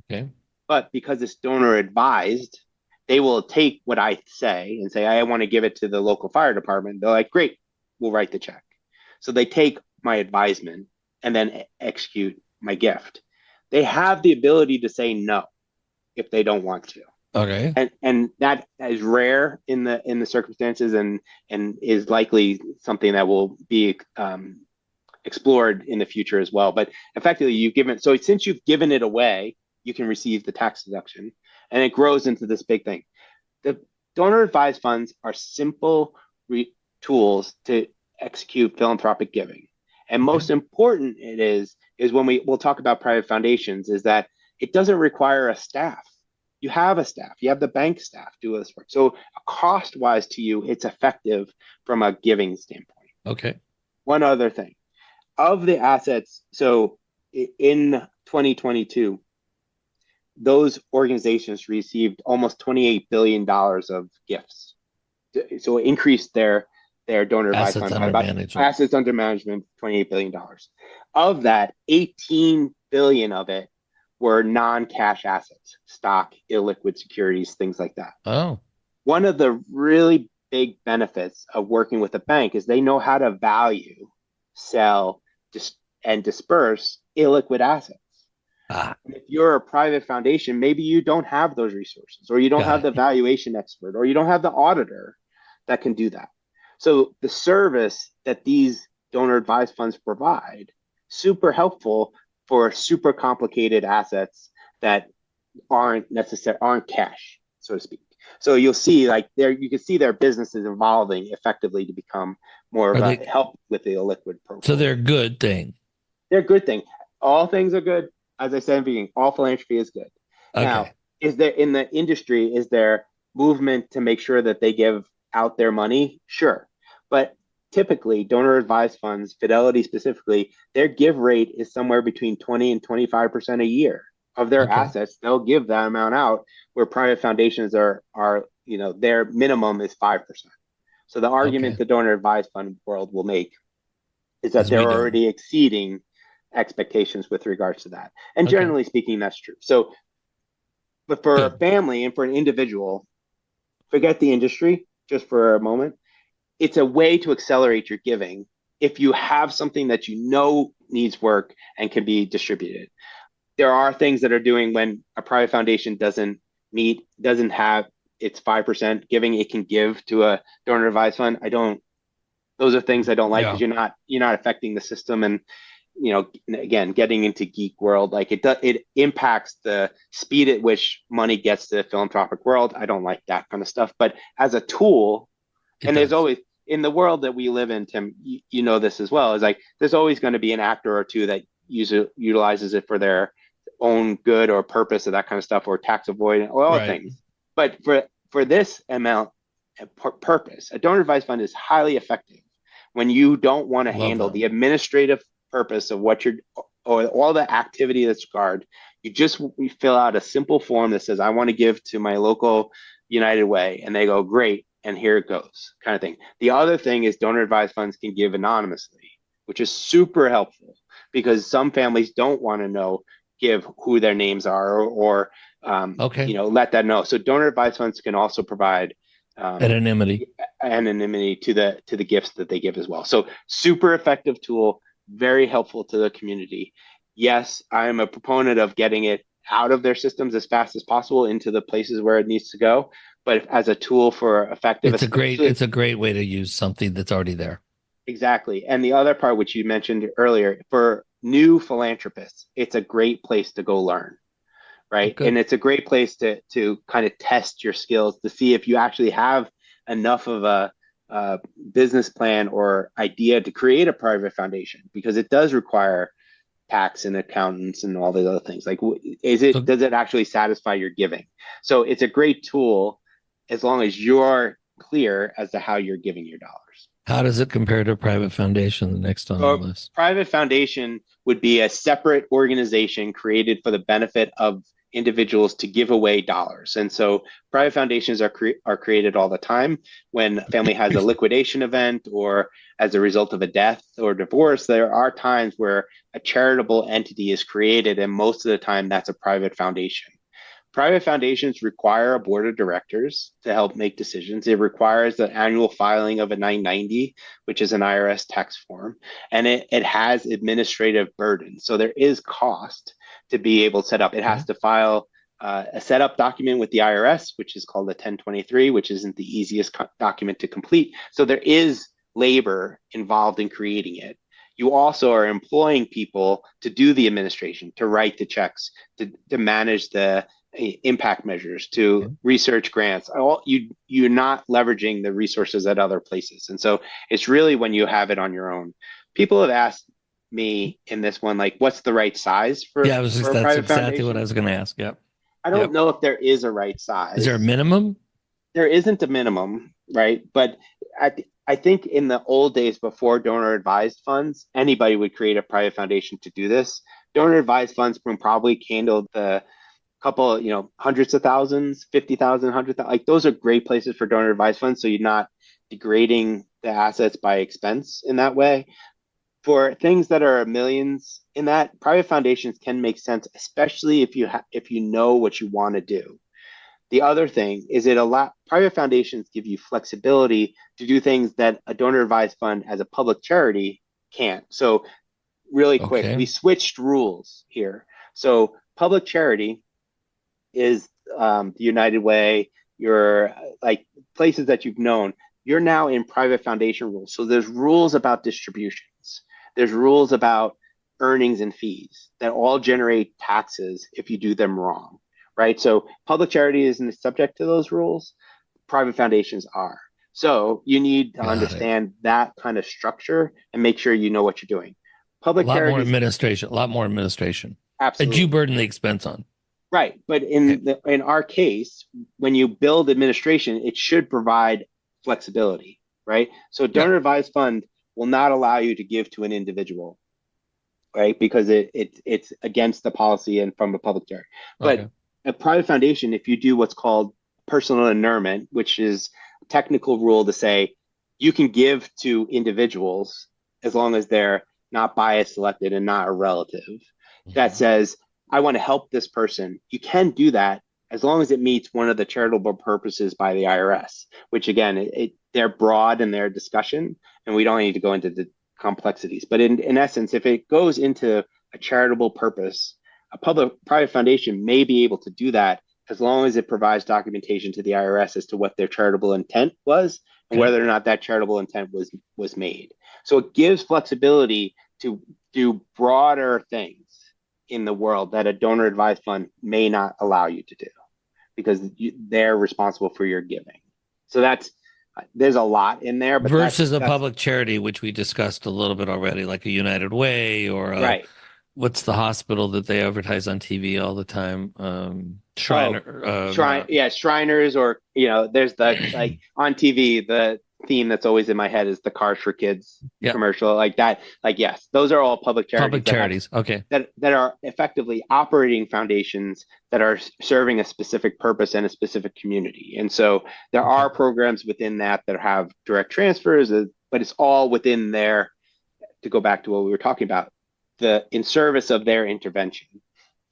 Okay. But because it's donor advised, they will take what I say and say, I want to give it to the local fire department. They're like, great, we'll write the check. So they take my advisement and then execute my gift. They have the ability to say no if they don't want to. Okay. And that is rare in the circumstances and is likely something that will be explored in the future as well. But effectively, since you've given it away, you can receive the tax deduction, and it grows into this big thing. The donor advised funds are simple tools to execute philanthropic giving. And most important it is when we'll talk about private foundations, is that it doesn't require a staff. You have a staff. You have the bank staff do this work. So cost-wise to you, it's effective from a giving standpoint. Okay. One other thing. Of the assets, so in 2022, those organizations received almost $28 billion of gifts. So it increased their donor advised funds by assets under management, $28 billion. Of that, 18 billion of it were non-cash assets, stock, illiquid securities, things like that. Oh. one of the really big benefits of working with a bank is they know how to value, sell, and disperse illiquid assets. If you're a private foundation, maybe you don't have those resources, or you don't have the valuation expert, or you don't have the auditor that can do that. So the service that these donor advised funds provide, super helpful for super complicated assets that aren't cash, so to speak. So you'll see you can see their businesses evolving effectively to become more of a help with the illiquid portfolio. So they're a good thing. They're a good thing. All things are good. As I said in the beginning, all philanthropy is good. Okay. Now, is there in the industry, is there movement to make sure that they give out their money? Sure. But typically, donor advised funds, Fidelity specifically, their give rate is somewhere between 20 and 25% a year of their assets. They'll give that amount out, where private foundations are their minimum is 5%. So the argument the donor advised fund world will make is that they're already exceeding expectations with regards to that. And generally speaking, that's true. So, but for a family and for an individual, forget the industry just for a moment. It's a way to accelerate your giving if you have something that you know needs work and can be distributed. There are things that are doing when a private foundation doesn't have its 5% giving, it can give to a donor advised fund. Those are things I don't like, because you're not affecting the system. And again, getting into geek world, it impacts the speed at which money gets to the philanthropic world. I don't like that kind of stuff. But as a tool, there's always, in the world that we live in, Tim, you know this as well, is there's always going to be an actor or two that utilizes it for their own good or purpose or that kind of stuff, or tax avoidance or other things. But for this amount of purpose, a donor advised fund is highly effective when you don't want to handle the administrative purpose of or all the activity that's required. You fill out a simple form that says, I want to give to my local United Way, and they go, great, and here it goes, kind of thing. The other thing is donor advised funds can give anonymously, which is super helpful, because some families don't want to give who their names are, or let that know. So donor advised funds can also provide anonymity to the gifts that they give as well. So super effective tool, very helpful to the community. Yes, I am a proponent of getting it out of their systems as fast as possible into the places where it needs to go. But as a tool for effective, it's a great way to use something that's already there. Exactly. And the other part, which you mentioned earlier, for new philanthropists, it's a great place to go learn, right? And it's a great place to kind of test your skills, to see if you actually have enough of a business plan or idea to create a private foundation, because it does require tax and accountants and all these other things. Does it actually satisfy your giving? So it's a great tool as long as you're clear as to how you're giving your dollars. How does it compare to a private foundation, the next on the list? Private foundation would be a separate organization created for the benefit of individuals to give away dollars. And so private foundations are created all the time when a family has a liquidation event, or as a result of a death or divorce. There are times where a charitable entity is created, and most of the time that's a private foundation. Private foundations require a board of directors to help make decisions. It requires the annual filing of a 990, which is an IRS tax form, and it has administrative burden. So there is cost to be able to set up. It has to file a setup document with the IRS, which is called a 1023, which isn't the easiest document to complete. So there is labor involved in creating it. You also are employing people to do the administration, to write the checks, to manage the impact measures, to research grants. You're not leveraging the resources at other places. And so it's really when you have it on your own. People have asked me in this one, what's the right size for a that's private exactly foundation? what I was going to ask. Yep. I don't know if there is a right size. Is there a minimum? There isn't a minimum, right? But I think in the old days, before donor advised funds, anybody would create a private foundation to do this. Donor advised funds can probably handle the couple, hundreds of thousands, 50,000, 100,000. Those are great places for donor advised funds. So you're not degrading the assets by expense in that way. For things that are millions in that, private foundations can make sense, especially if you know what you want to do. The other thing is private foundations give you flexibility to do things that a donor advised fund as a public charity can't. So really quick, Okay. we switched rules here. So public charity is the United Way, your like places that you've known. You're now in private foundation rules. So there's rules about distributions. There's rules about earnings and fees that all generate taxes if you do them wrong, right? So public charity isn't subject to those rules. Private foundations are. So you need to Got it. understand that kind of structure and make sure you know what you're doing. A Public lot more charities, administration. A lot more administration. And you absolutely. burden the expense on. Right. But Okay. in our case, when you build administration, it should provide flexibility, right? So Yeah. donor advised fund will not allow you to give to an individual, right? Because it's against the policy and from a public charity. But Okay. a private foundation, if you do what's called personal inurement, which is a technical rule to say you can give to individuals as long as they're not bias selected and not a relative, that Mhm. says, I want to help this person. You can do that as long as it meets one of the charitable purposes by the IRS, which again, they're broad in their discussion, and we don't need to go into the complexities. But in essence, if it goes into a charitable purpose, a private foundation may be able to do that as long as it provides documentation to the IRS as to what their charitable intent was and Okay. whether or not that charitable intent was made. So it gives flexibility to do broader things in the world that a donor advised fund may not allow you to do because they're responsible for your giving. So there's a lot in there, but Versus a that's public charity, which we discussed a little bit already, like a United Way or right. what's the hospital that they advertise on TV all the time? Oh, Shriner, not yeah, Shriners, or there's the like on TV, the theme that's always in my head is the Cars for Kids yeah, commercial, like that. Like, yes, those are all public charities public charities. Okay. that are effectively operating foundations that are serving a specific purpose and a specific community. And so there Okay. are programs within that have direct transfers, but it's all within there. To go back to what we were talking about, in service of their intervention,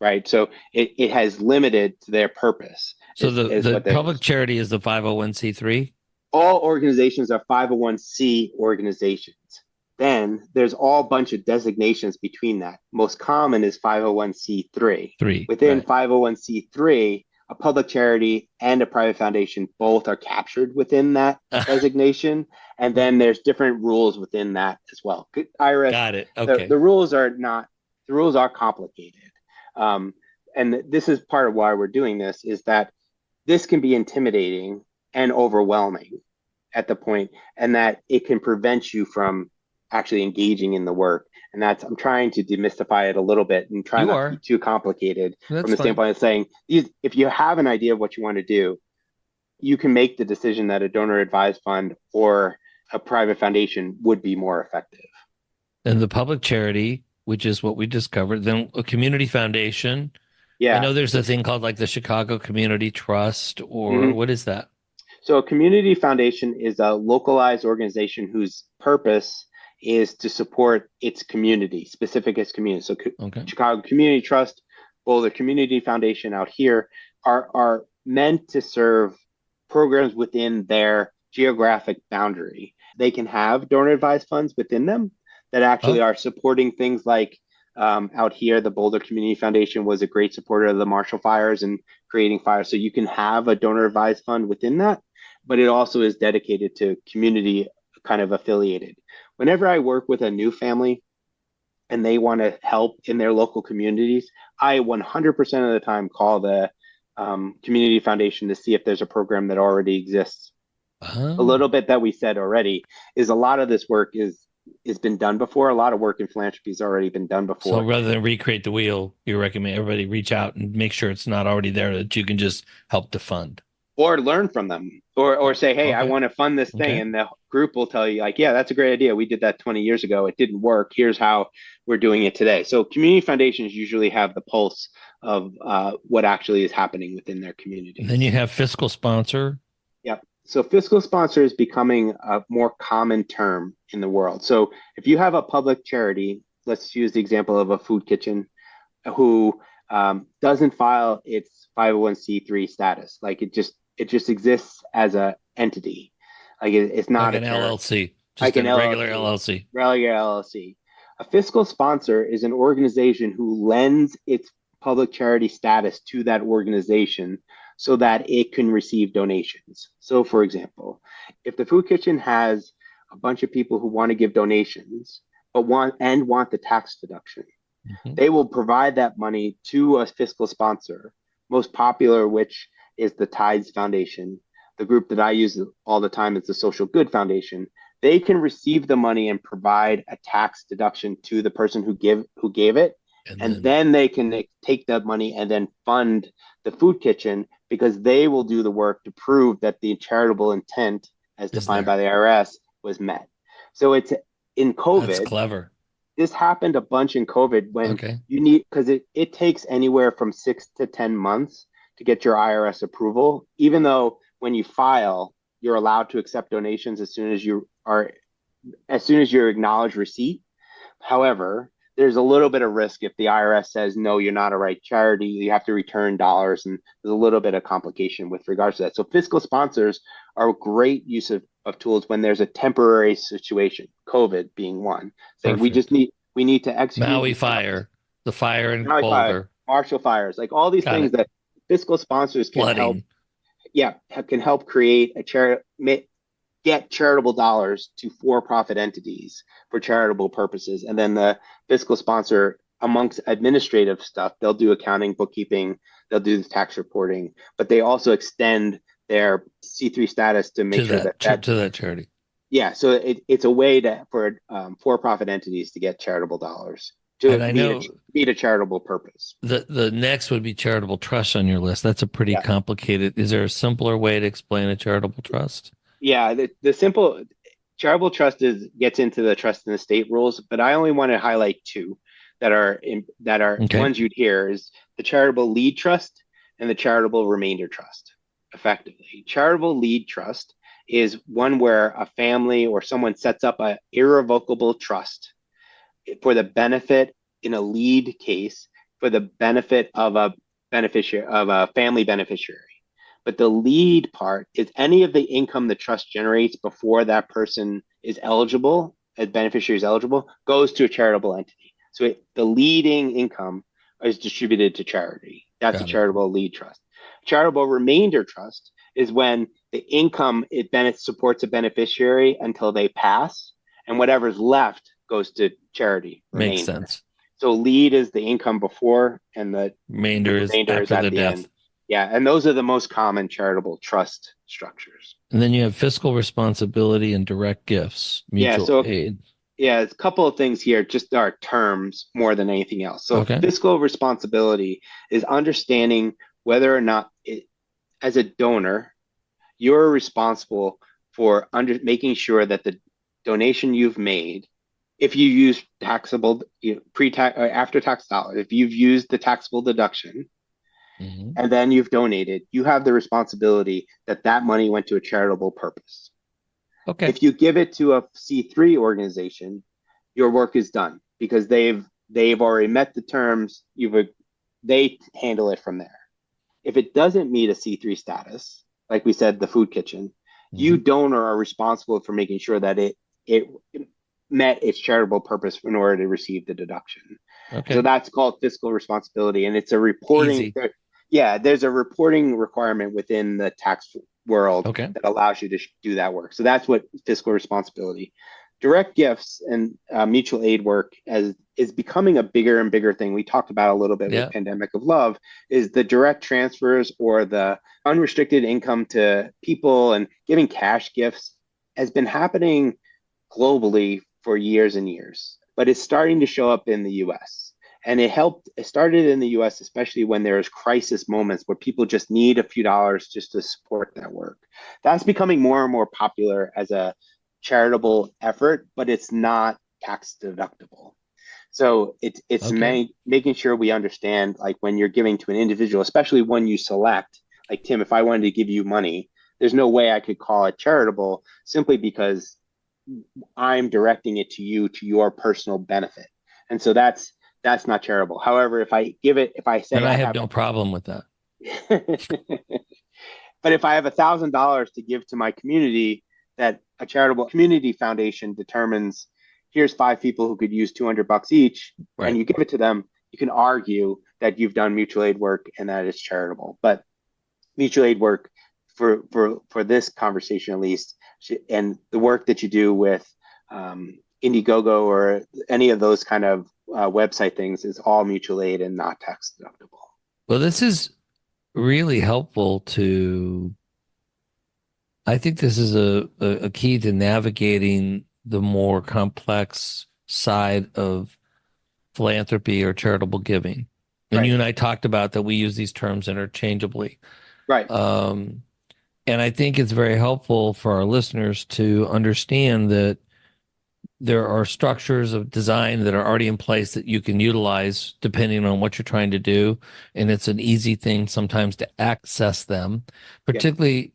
right? So it has limited to their purpose So is the what that public is. charity is the 501c3. All organizations are 501c organizations. Then there's all bunch of designations between that. Most common is 501c3. Three, Within right. 501c3, a public charity and a private foundation both are captured within that designation. And then there's different rules within that as well. IRS, Got it. the, Okay. the rules are not, the rules are complicated. Um, and this is part of why we're doing this, is that this can be intimidating and overwhelming at the point, and that it can prevent you from actually engaging in the work. And I'm trying to demystify it a little bit and try You not to be are. too complicated from That's the fine. standpoint of saying, if you have an idea of what you want to do, you can make the decision that a donor advised fund or a private foundation would be more effective. And the public charity, which is what we discovered, then a community foundation. I Yeah. know there's a thing called like the Chicago Community Trust, or Mm-hmm. what is that? So a community foundation is a localized organization whose purpose is to support its community, specific its community. So Okay. Chicago Community Trust, Boulder Community Foundation out here are meant to serve programs within their geographic boundary. They can have donor advised funds within them that actually Oh, are supporting things like out here, the Boulder Community Foundation was a great supporter of the Marshall fires and creating fires. So you can have a donor advised fund within that, but it also is dedicated to community kind of affiliated. Whenever I work with a new family and they want to help in their local communities, I 100% of the time call the community foundation to see if there's a program that already exists. A oh. little bit that we said already is a lot of this work is been done before. A lot of work in philanthropy has already been done So before. rather than recreate the wheel, you recommend everybody reach out and make sure it's not already there that you can just help to fund. Or learn from them, or say, hey, I Okay. want to fund this thing, Okay. and the group will tell you, like, yeah, that's a great idea, we did that 20 years ago, it didn't work, here's how we're doing it today. So community foundations usually have the pulse of what actually is happening within their communities. And then you have fiscal sponsor. Yep. So fiscal sponsor is becoming a more common term in the world. So if you have a public charity, let's use the example of a food kitchen, who doesn't file its 501c3 status. Like it just exists as a entity. Like it's not like an LLC, like just an a regular LLC. LLC. Regular LLC. A fiscal sponsor is an organization who lends its public charity status to that organization so that it can receive donations. So, for example, if the Food Kitchen has a bunch of people who want to give donations but want the tax deduction, they will provide that money to a fiscal sponsor, most popular which is the Tides Foundation. The group that I use all the time is the Social Good Foundation. They can receive the money and provide a tax deduction to the person who gave it, and then they can take that money and then fund the Food Kitchen, because they will do the work to prove that the charitable intent, as defined by the IRS, was met. So it's in COVID. That's clever. This happened a bunch in COVID when you need, because it takes anywhere from 6 to 10 months to get your IRS approval, even though when you file, you're allowed to accept donations as soon as you acknowledge receipt. However, there's a little bit of risk if the IRS says, no, you're not a right charity, you have to return dollars, and there's a little bit of complication with regards to that. So fiscal sponsors are a great use of tools when there's a temporary situation, COVID being one, saying we need to execute. Maui fire, the fire in Maui Boulder. Fire, Marshall fires, like all these things that fiscal sponsors can help. Yeah, can help create get charitable dollars to for-profit entities for charitable purposes. And then the fiscal sponsor, amongst administrative stuff, they'll do accounting, bookkeeping, they'll do the tax reporting, but they also extend their C3 status to make sure that to that charity. Yeah, so it's a way for for-profit entities to get charitable dollars to meet a charitable purpose. The next would be charitable trust on your list. That's a pretty complicated. Is there a simpler way to explain a charitable trust? Yeah, the simple charitable trust gets into the trust and estate rules, but I only want to highlight two that are ones you'd hear is the charitable lead trust and the charitable remainder trust. Effectively, charitable lead trust is one where a family or someone sets up an irrevocable trust for the benefit, in a lead case, for the benefit of a family beneficiary. But the lead part is any of the income the trust generates before that person is eligible, as beneficiary is eligible, goes to a charitable entity. So the leading income is distributed to charity. That's a charitable lead trust. Charitable remainder trust is when the income supports a beneficiary until they pass, and whatever's left goes to charity. Makes sense. So lead is the income before, and the remainder is after the death. End. Yeah, and those are the most common charitable trust structures. And then you have fiscal responsibility and direct gifts, mutual aid. Yeah, it's a couple of things here, just our terms more than anything else. So fiscal responsibility is understanding whether or not, as a donor, you're responsible for making sure that the donation you've made, if you use taxable, pre-tax or after-tax dollars, if you've used the taxable deduction, and then you've donated, you have the responsibility that money went to a charitable purpose. Okay. If you give it to a C3 organization, your work is done because they've already met the terms. They handle it from there. If it doesn't meet a C3 status, like we said, the Food Kitchen, you donor are responsible for making sure that it met its charitable purpose in order to receive the deduction. Okay. So that's called fiscal responsibility, and it's a reporting. There's a reporting requirement within the tax world that allows you to do that work. So that's what fiscal responsibility. Direct gifts and mutual aid work is becoming a bigger and bigger thing. We talked about a little bit with Pandemic of Love, is the direct transfers or the unrestricted income to people and giving cash gifts has been happening globally for years and years, but it's starting to show up in the US. And it started in the US, especially when there's crisis moments where people just need a few dollars just to support that work. That's becoming more and more popular as a charitable effort, but it's not tax deductible. So it's making sure we understand, like when you're giving to an individual, especially when you select, like Tim, if I wanted to give you money, there's no way I could call it charitable simply because I'm directing it to you, to your personal benefit. And so that's that's not charitable. However, if I say And I have no problem with that. But if I have $1,000 to give to my community, that a charitable community foundation determines, here's 5 people who could use $200 each, Right. and you give it to them, you can argue that you've done mutual aid work and that is charitable. But mutual aid work, for this conversation at least, and the work that you do with Indiegogo or any of those kind of website things, is all mutual aid and not tax deductible. Well, this is really helpful I think this is a key to navigating the more complex side of philanthropy or charitable giving. And Right. you and I talked about that we use these terms interchangeably. Right. And I think it's very helpful for our listeners to understand that there are structures of design that are already in place that you can utilize depending on what you're trying to do. And it's an easy thing sometimes to access them, particularly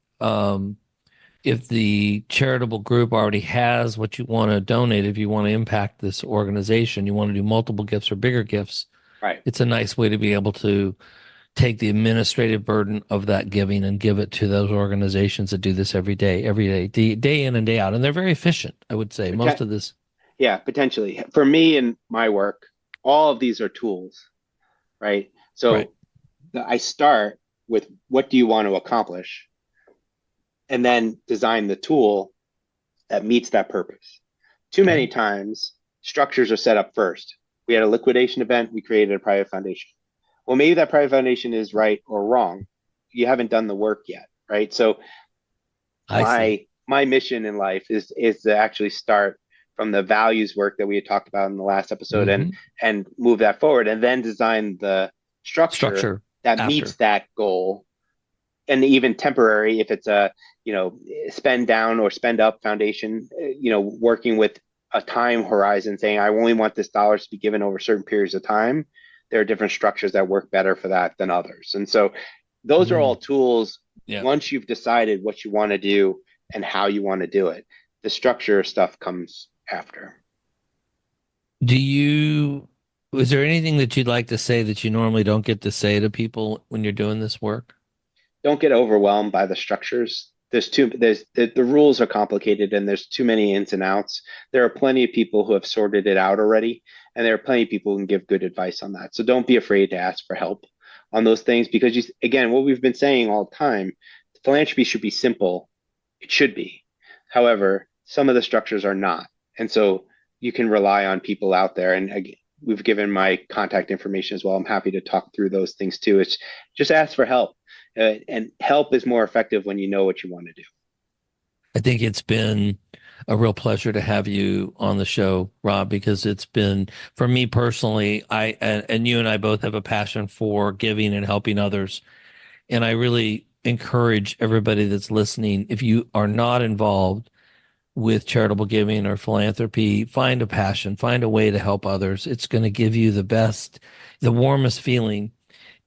if the charitable group already has what you want to donate. If you want to impact this organization, you want to do multiple gifts or bigger gifts. Right. It's a nice way to be able to take the administrative burden of that giving and give it to those organizations that do this every day, day in and day out. And they're very efficient, I would say. Most of this. Yeah, potentially. For me and my work, all of these are tools, right? So I start with, what do you want to accomplish? And then design the tool that meets that purpose. Too many times, structures are set up first. We had a liquidation event, we created a private foundation. Well, maybe that private foundation is right or wrong. You haven't done the work yet, right? So my mission in life is to actually start from the values work that we had talked about in the last episode, and move that forward, and then design the structure that meets that goal. And even temporary, if it's a spend down or spend up foundation, working with a time horizon, saying I only want this dollars to be given over certain periods of time. There are different structures that work better for that than others. And so those are all tools. Once you've decided what you want to do and how you want to do it, the structure stuff comes after. Is there anything that you'd like to say that you normally don't get to say to people when you're doing this work? Don't get overwhelmed by the structures. The rules are complicated, and there's too many ins and outs. There are plenty of people who have sorted it out already, and there are plenty of people who can give good advice on that. So don't be afraid to ask for help on those things, because again, what we've been saying all the time, philanthropy should be simple. It should be. However, some of the structures are not. And so you can rely on people out there. And again, we've given my contact information as well. I'm happy to talk through those things too. It's just ask for help. And help is more effective when you know what you want to do. I think it's been a real pleasure to have you on the show, Rob, because it's been, for me personally, and you and I both have a passion for giving and helping others. And I really encourage everybody that's listening, if you are not involved with charitable giving or philanthropy, find a passion, find a way to help others. It's going to give you the warmest feeling.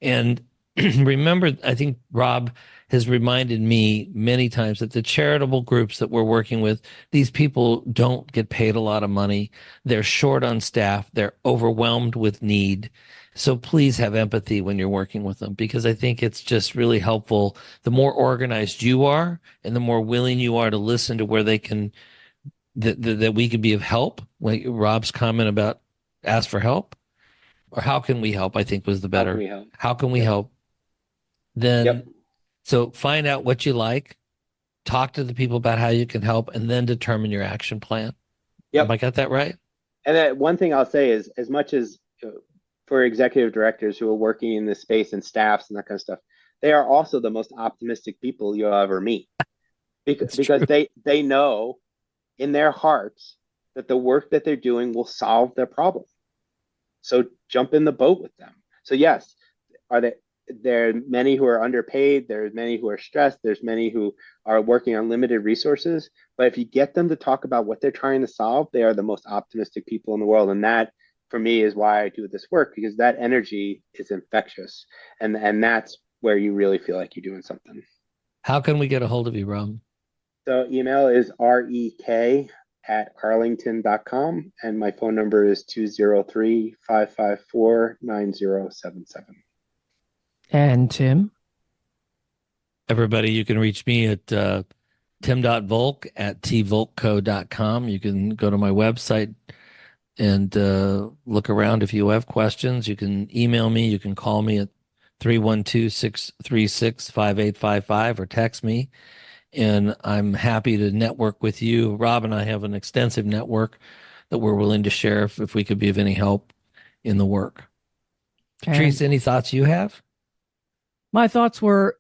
And remember, I think Rob has reminded me many times that the charitable groups that we're working with, these people don't get paid a lot of money. They're short on staff. They're overwhelmed with need. So please have empathy when you're working with them, because I think it's just really helpful. The more organized you are and the more willing you are to listen to where they can, that we can be of help. Like Rob's comment about ask for help, or how can we help, I think was the better. How can we help? Then, so find out what you like, talk to the people about how you can help, and then determine your action plan. Have I got that right? And that one thing I'll say is, as much as for executive directors who are working in this space and staffs and that kind of stuff, they are also the most optimistic people you'll ever meet, because they know in their hearts that the work that they're doing will solve their problem. So jump in the boat with them. So yes, there are many who are underpaid. There's many who are stressed. There's many who are working on limited resources. But if you get them to talk about what they're trying to solve, they are the most optimistic people in the world. And that, for me, is why I do this work, because that energy is infectious. And that's where you really feel like you're doing something. How can we get a hold of you, Rob? So email is rek tim.arlington.com, and my phone number is 203-554-9077. And Tim? Everybody, you can reach me at tim.volk@tvolkco.com. You can go to my website and look around. If you have questions, you can email me. You can call me at 312-636-5855 or text me. And I'm happy to network with you. Rob and I have an extensive network that we're willing to share if we could be of any help in the work. Patrice, any thoughts you have? My thoughts were,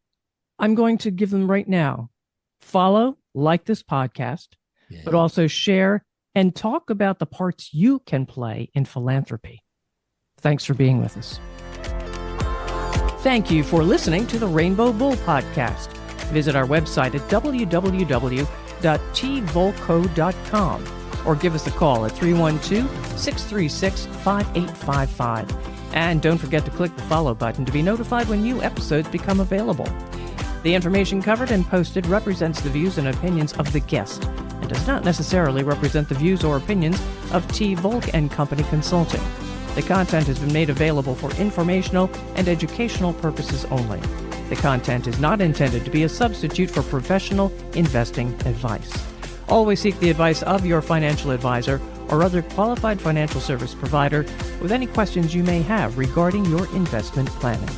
I'm going to give them right now. Follow, like this podcast, but also share and talk about the parts you can play in philanthropy. Thanks for being with us. Thank you for listening to the Rainbow Bull Podcast. Visit our website at www.tvolco.com or give us a call at 312-636-5855. And don't forget to click the follow button to be notified when new episodes become available. The information covered and posted represents the views and opinions of the guest and does not necessarily represent the views or opinions of T. Volk and Company Consulting. The content has been made available for informational and educational purposes only. The content is not intended to be a substitute for professional investing advice. Always seek the advice of your financial advisor or other qualified financial service provider with any questions you may have regarding your investment planning.